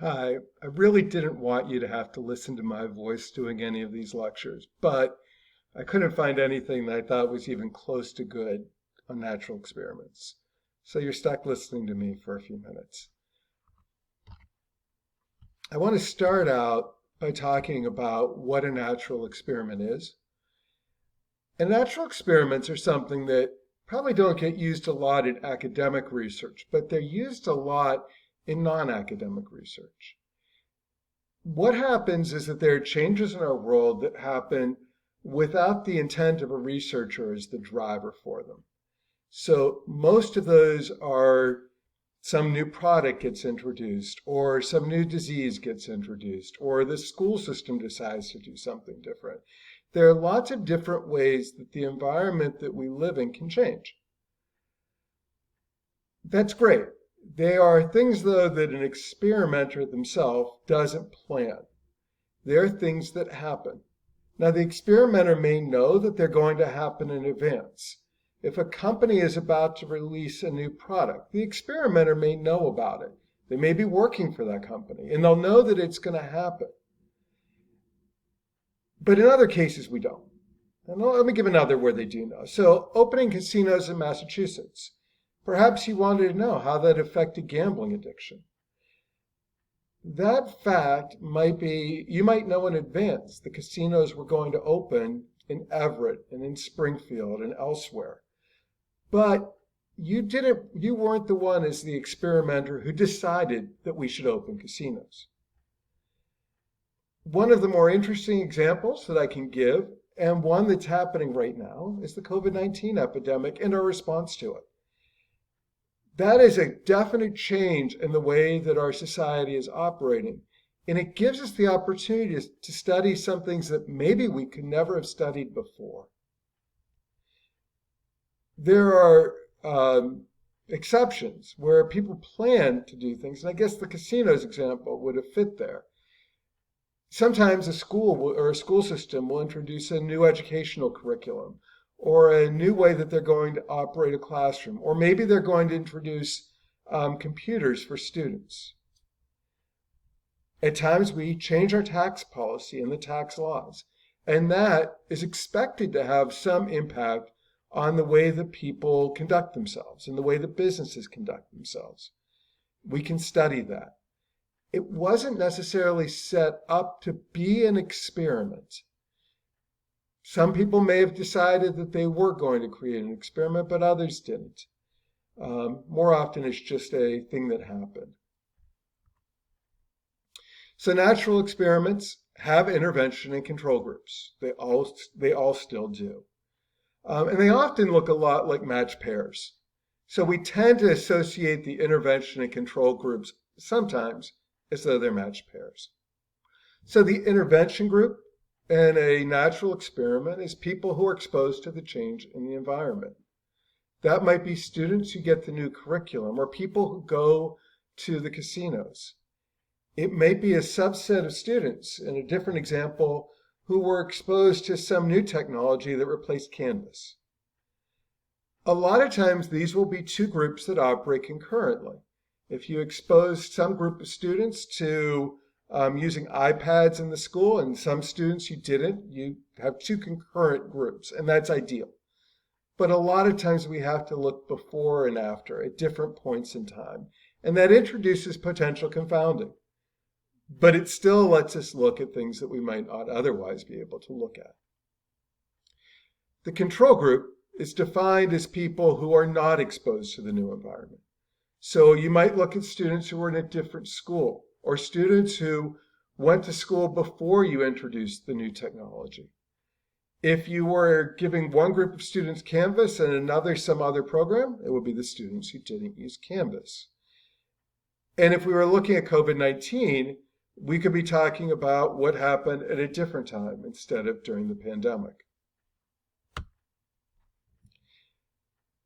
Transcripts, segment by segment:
Hi, I really didn't want you to have to listen to my voice doing any of these lectures, but I couldn't find anything that I thought was even close to good on natural experiments. So you're stuck listening to me for a few minutes. I want to start out by talking about what a natural experiment is. And natural experiments are something that probably don't get used a lot in academic research, but they're used a lot in non-academic research. What happens is that there are changes in our world that happen without the intent of a researcher as the driver for them. So most of those are some new product gets introduced, or some new disease gets introduced, or the school system decides to do something different. There are lots of different ways that the environment that we live in can change. That's great. They are things, though, that an experimenter themselves doesn't plan. They're things that happen. Now, the experimenter may know that they're going to happen in advance. If a company is about to release a new product, the experimenter may know about it. They may be working for that company, and they'll know that it's going to happen. But in other cases, we don't. And let me give another where they do know. So, opening casinos in Massachusetts. Perhaps you wanted to know how that affected gambling addiction. That fact might be, you might know in advance the casinos were going to open in Everett and in Springfield and elsewhere. But you weren't the one as the experimenter who decided that we should open casinos. One of the more interesting examples that I can give, and one that's happening right now, is the COVID-19 epidemic and our response to it. That is a definite change in the way that our society is operating. And it gives us the opportunity to study some things that maybe we could never have studied before. There are exceptions where people plan to do things, and I guess the casinos example would have fit there. Sometimes a school or a school system will introduce a new educational curriculum or a new way that they're going to operate a classroom, or maybe they're going to introduce computers for students. At times we change our tax policy and the tax laws, and that is expected to have some impact on the way that people conduct themselves and the way that businesses conduct themselves. We can study that. It wasn't necessarily set up to be an experiment. Some people may have decided that they were going to create an experiment, but others didn't. More often, it's just a thing that happened. So natural experiments have intervention and control groups. They all still do. And they often look a lot like matched pairs. So we tend to associate the intervention and control groups sometimes as though they're matched pairs. So the intervention group in a natural experiment is people who are exposed to the change in the environment. That might be students who get the new curriculum or people who go to the casinos. It may be a subset of students, in a different example, who were exposed to some new technology that replaced Canvas. A lot of times these will be two groups that operate concurrently. If you expose some group of students to using iPads in the school and some students you didn't, you have two concurrent groups, and that's ideal. But a lot of times we have to look before and after at different points in time, and that introduces potential confounding. But it still lets us look at things that we might not otherwise be able to look at. The control group is defined as people who are not exposed to the new environment. So you might look at students who were in a different school, or students who went to school before you introduced the new technology. If you were giving one group of students Canvas and another some other program, it would be the students who didn't use Canvas. And if we were looking at COVID-19, we could be talking about what happened at a different time instead of during the pandemic.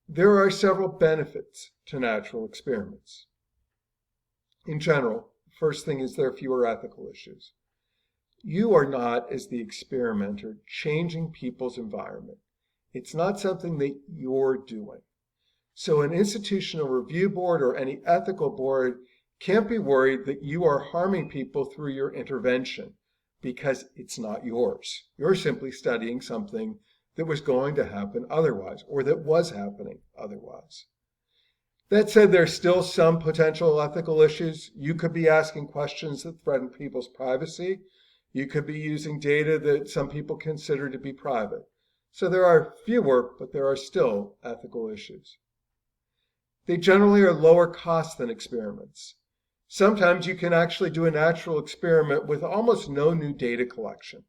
There are several benefits to natural experiments. In general, the first thing is there are fewer ethical issues. You are not, as the experimenter, changing people's environment. It's not something that you're doing. So an institutional review board or any ethical board can't be worried that you are harming people through your intervention because it's not yours. You're simply studying something that was going to happen otherwise, or that was happening otherwise. That said, there's still some potential ethical issues. You could be asking questions that threaten people's privacy. You could be using data that some people consider to be private. So there are fewer, but there are still ethical issues. They generally are lower cost than experiments. Sometimes you can actually do a natural experiment with almost no new data collection.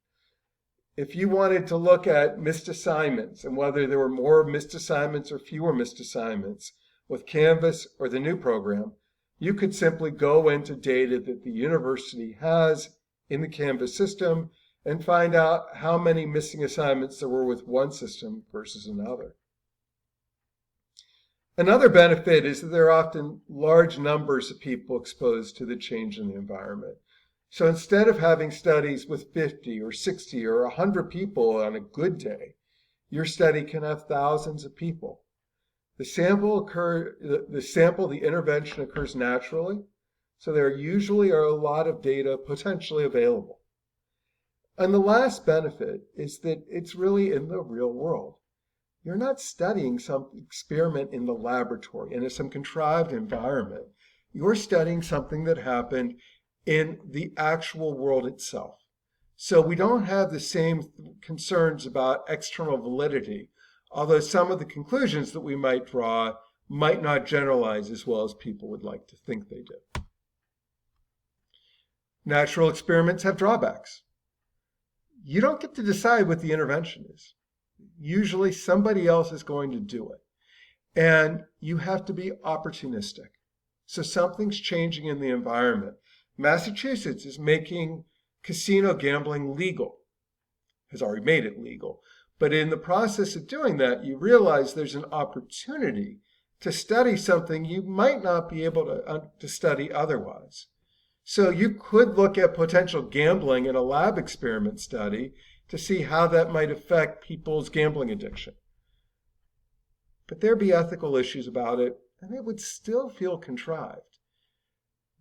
If you wanted to look at missed assignments and whether there were more missed assignments or fewer missed assignments with Canvas or the new program, you could simply go into data that the university has in the Canvas system and find out how many missing assignments there were with one system versus another. Another benefit is that there are often large numbers of people exposed to the change in the environment. So instead of having studies with 50 or 60 or 100 people on a good day, your study can have thousands of people. The intervention occurs naturally, so there usually are a lot of data potentially available. And the last benefit is that it's really in the real world. You're not studying some experiment in the laboratory in some contrived environment. You're studying something that happened in the actual world itself. So we don't have the same concerns about external validity, although some of the conclusions that we might draw might not generalize as well as people would like to think they do. Natural experiments have drawbacks. You don't get to decide what the intervention is. Usually somebody else is going to do it. And you have to be opportunistic. So something's changing in the environment. Massachusetts is making casino gambling legal, has already made it legal. But in the process of doing that, you realize there's an opportunity to study something you might not be able to study otherwise. So you could look at potential gambling in a lab experiment study to see how that might affect people's gambling addiction. But there'd be ethical issues about it, and it would still feel contrived.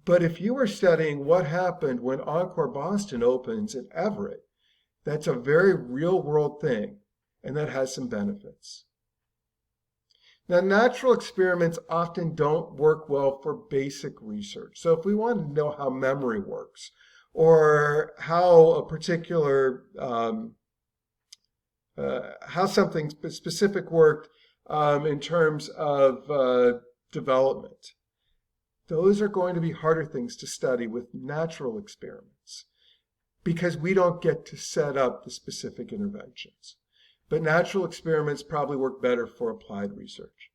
But if you were studying what happened when Encore Boston opens in Everett, that's a very real-world thing, and that has some benefits. Now, natural experiments often don't work well for basic research. So if we want to know how memory works, or how a particular, how something specific worked in terms of development, those are going to be harder things to study with natural experiments because we don't get to set up the specific interventions. But natural experiments probably work better for applied research.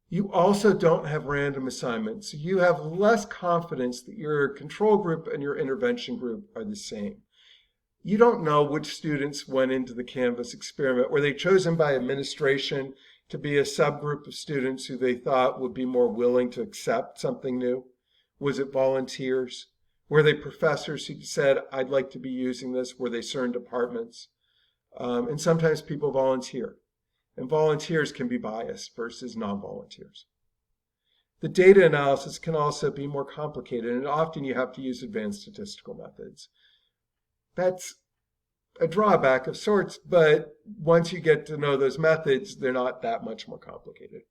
You also don't have random assignments, so you have less confidence that your control group and your intervention group are the same. You don't know which students went into the Canvas experiment. Were they chosen by administration to be a subgroup of students who they thought would be more willing to accept something new? Was it volunteers? Were they professors who said, I'd like to be using this? Were they certain departments? And sometimes people volunteer. And volunteers can be biased versus non-volunteers. The data analysis can also be more complicated, and often you have to use advanced statistical methods. That's a drawback of sorts, but once you get to know those methods, they're not that much more complicated.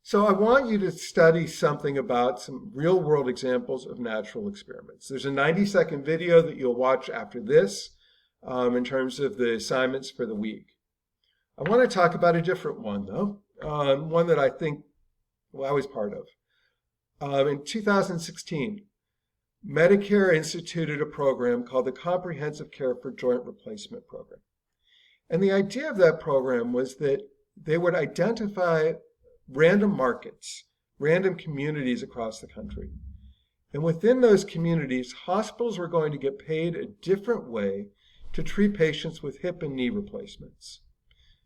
So I want you to study something about some real-world examples of natural experiments. There's a 90-second video that you'll watch after this in terms of the assignments for the week. I want to talk about a different one, though, one that I think I was part of. In 2016, Medicare instituted a program called the Comprehensive Care for Joint Replacement Program. And the idea of that program was that they would identify random markets, random communities across the country. And within those communities, hospitals were going to get paid a different way to treat patients with hip and knee replacements.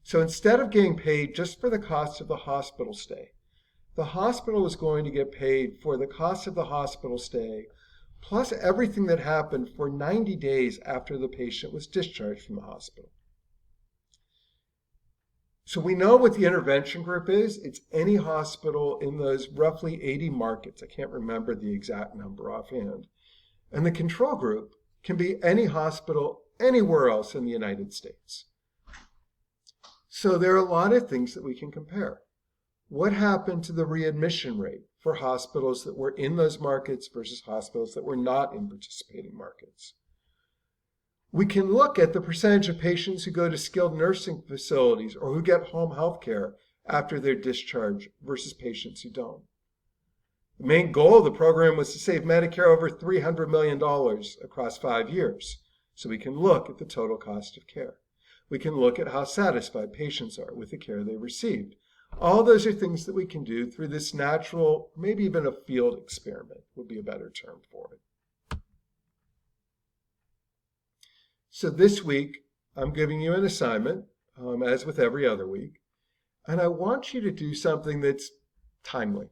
So instead of getting paid just for the cost of the hospital stay, the hospital was going to get paid for the cost of the hospital stay plus everything that happened for 90 days after the patient was discharged from the hospital. So we know what the intervention group is. It's any hospital in those roughly 80 markets. I can't remember the exact number offhand. And the control group can be any hospital anywhere else in the United States. So there are a lot of things that we can compare. What happened to the readmission rate for hospitals that were in those markets versus hospitals that were not in participating markets? We can look at the percentage of patients who go to skilled nursing facilities or who get home health care after their discharge versus patients who don't. The main goal of the program was to save Medicare over $300 million across 5 years. So we can look at the total cost of care. We can look at how satisfied patients are with the care they received. All those are things that we can do through this natural, maybe even a field experiment would be a better term for it. So this week, I'm giving you an assignment, as with every other week, and I want you to do something that's timely.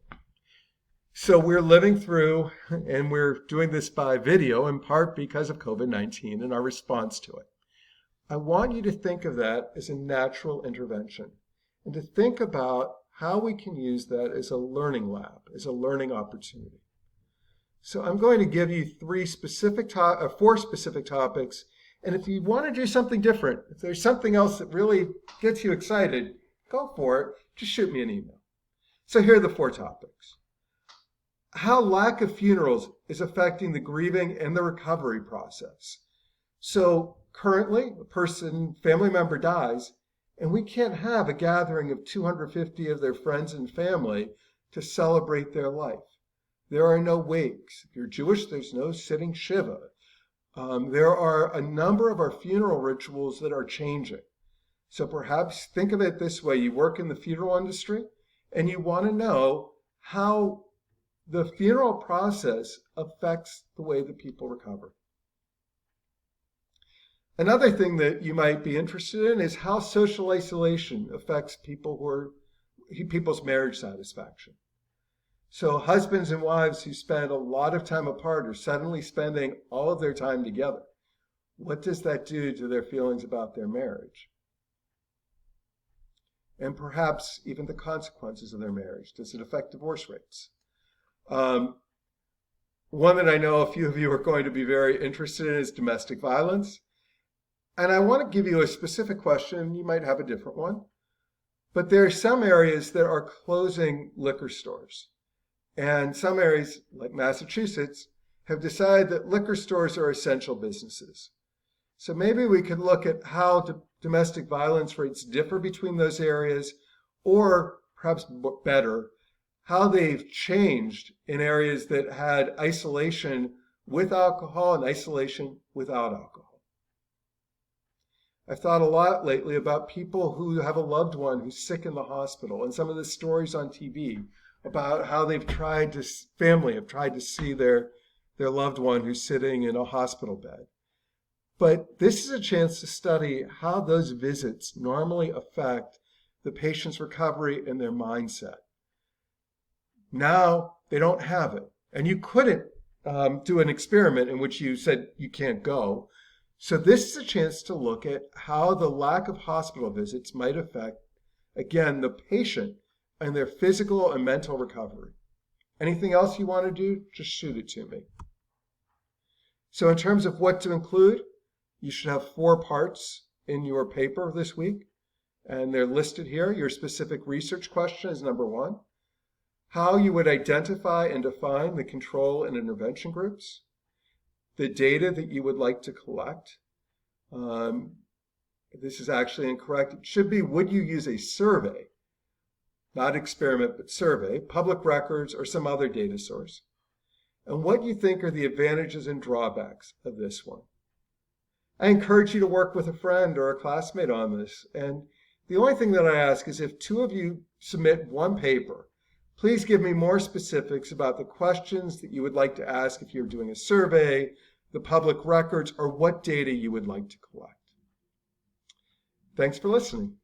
So we're living through, and we're doing this by video, in part because of COVID-19 and our response to it. I want you to think of that as a natural intervention, and to think about how we can use that as a learning lab, as a learning opportunity. So I'm going to give you four specific topics. And if you want to do something different, if there's something else that really gets you excited, go for it. Just shoot me an email. So here are the 4 topics. How lack of funerals is affecting the grieving and the recovery process. So currently, a family member dies, and we can't have a gathering of 250 of their friends and family to celebrate their life. There are no wakes. If you're Jewish, there's no sitting Shiva. There are a number of our funeral rituals that are changing. So perhaps think of it this way. You work in the funeral industry and you want to know how the funeral process affects the way that people recover. Another thing that you might be interested in is how social isolation affects people's marriage satisfaction. So husbands and wives who spend a lot of time apart are suddenly spending all of their time together. What does that do to their feelings about their marriage? And perhaps even the consequences of their marriage. Does it affect divorce rates? One that I know a few of you are going to be very interested in is domestic violence. And I want to give you a specific question. You might have a different one. But there are some areas that are closing liquor stores. And some areas, like Massachusetts, have decided that liquor stores are essential businesses. So maybe we could look at how domestic violence rates differ between those areas, or perhaps better, how they've changed in areas that had isolation with alcohol and isolation without alcohol. I've thought a lot lately about people who have a loved one who's sick in the hospital, and some of the stories on TV about how family have tried to see their loved one who's sitting in a hospital bed. But this is a chance to study how those visits normally affect the patient's recovery and their mindset. Now they don't have it. And you couldn't do an experiment in which you said you can't go. So this is a chance to look at how the lack of hospital visits might affect, again, the patient and their physical and mental recovery. Anything else you want to do, just shoot it to me. So in terms of what to include, you should have 4 parts in your paper this week, and they're listed here. Your specific research question is number 1. How you would identify and define the control and intervention groups. The data that you would like to collect. This is actually incorrect. It should be, would you use a survey? Not experiment, but survey, public records, or some other data source. And what you think are the advantages and drawbacks of this one. I encourage you to work with a friend or a classmate on this. And the only thing that I ask is if 2 of you submit 1 paper, please give me more specifics about the questions that you would like to ask if you're doing a survey, the public records, or what data you would like to collect. Thanks for listening.